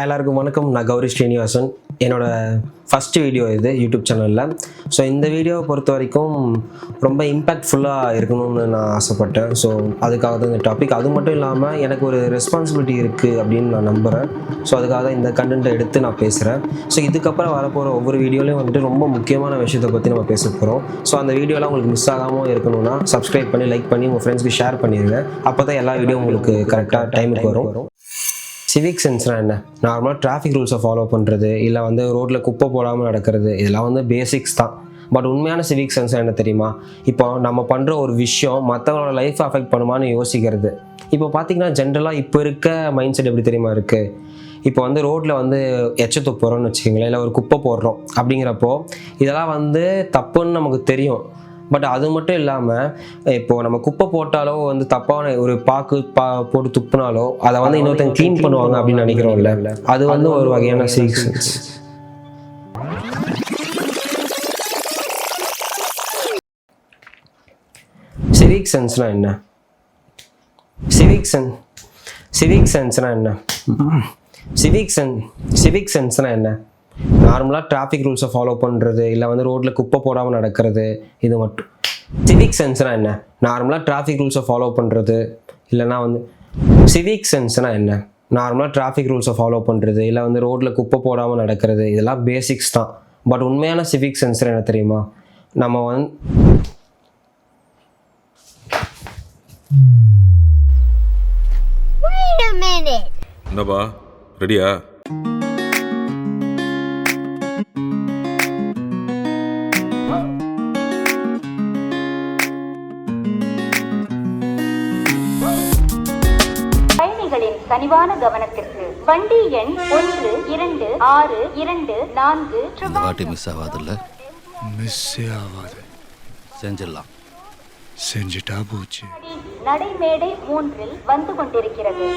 எல்லாருக்கும் வணக்கம். நான் கௌரி ஸ்ரீனிவாசன். என்னோட ஃபஸ்ட்டு வீடியோ இது யூடியூப் சேனலில். ஸோ இந்த வீடியோவை பொறுத்த வரைக்கும் ரொம்ப இம்பேக்ட்ஃபுல்லாக இருக்கணும்னு நான் ஆசைப்பட்டேன். ஸோ அதுக்காக தான் இந்த டாபிக். அது மட்டும் இல்லாமல் எனக்கு ஒரு ரெஸ்பான்சிபிலிட்டி இருக்குது அப்படின்னு நான் நம்புகிறேன். ஸோ அதுக்காக தான் இந்த கண்டென்ட்டை எடுத்து நான் பேசுகிறேன். ஸோ இதுக்கப்புறம் வரப்போகிற ஒவ்வொரு வீடியோலையும் வந்துட்டு ரொம்ப முக்கியமான விஷயத்தை பற்றி நம்ம பேச போகிறோம். ஸோ அந்த வீடியோலாம் உங்களுக்கு மிஸ் ஆகாமல் இருக்கணும்னா சப்ஸ்கிரைப் பண்ணி லைக் பண்ணி உங்கள் ஃப்ரெண்ட்ஸ்க்கு ஷேர் பண்ணிடுங்க. அப்போ தான் எல்லா வீடியோ உங்களுக்கு கரெக்டாக டைமுக்கு வரும். சிவிக் சென்ஸ்னால் என்ன? நார்மலாக டிராஃபிக் ரூல்ஸை ஃபாலோ பண்ணுறது, இல்லை வந்து ரோட்டில் குப்பை போடாமல் நடக்கிறது, இதெல்லாம் வந்து பேசிக்ஸ் தான். பட் உண்மையான சிவிக் சென்ஸ் என்ன தெரியுமா? இப்போ நம்ம பண்ணுற ஒரு விஷயம் மற்றவங்களோட லைஃப் அஃபெக்ட் பண்ணுமான்னு யோசிக்கிறது. இப்போ பார்த்தீங்கன்னா ஜென்ரலாக இப்போ இருக்க மைண்ட் செட் எப்படி தெரியுமா இருக்குது? இப்போ வந்து ரோட்டில் வந்து எச்ச துப்புறோம்னு வச்சுக்கோங்களேன், இல்லை ஒரு குப்பை போடுறோம் அப்படிங்கிறப்போ இதெல்லாம் வந்து தப்புன்னு நமக்கு தெரியும். பட் அது மட்டும் இல்லாமல் இப்போது நம்ம குப்பை போட்டாலோ வந்து தப்பான ஒரு போட்டு துப்புனாலோ அதை வந்து இன்னொருத்தங்க க்ளீன் பண்ணுவாங்க அப்படின்னு நினைக்கிறோம்ல, அது வந்து ஒரு வகையான சிவிக் சென்ஸ். சிவிக் சென்ஸ்னா என்ன? சிவிக் சென்ஸ்னா என்ன? சிவிக் சென்ஸ்னா என்ன? நார்மலாக டிராஃபிக் ரூல்ஸை ஃபாலோ பண்ணுறது, இல்லை வந்து ரோட்டில் குப்பை போடாமல் நடக்கிறது, இது மட்டும். சிவிக் சென்ஸ்னால் என்ன? நார்மலாக டிராஃபிக் ரூல்ஸை ஃபாலோ பண்ணுறது, இல்லைனா வந்து சிவிக் சென்ஸ்னால் என்ன? நார்மலாக டிராஃபிக் ரூல்ஸை ஃபாலோ பண்ணுறது, இல்லை வந்து ரோட்டில் குப்பை போடாமல் நடக்கிறது, இதெல்லாம் பேசிக்ஸ் தான். பட் உண்மையான சிவிக் சென்ஸ் என்ன தெரியுமா? நம்ம வந்து என்னப்பா ரெடியா? பயணிகளின் கனிவான கவனத்திற்கு வண்டி எண் 1264 வாட்டி மிஸ் ஆகாதுல்ல? மிஸ்ஸே ஆகாது. செஞ்சிடலாம். செஞ்சுட்டா போச்சு. நடைமேடை 3 வந்து கொண்டிருக்கிறது.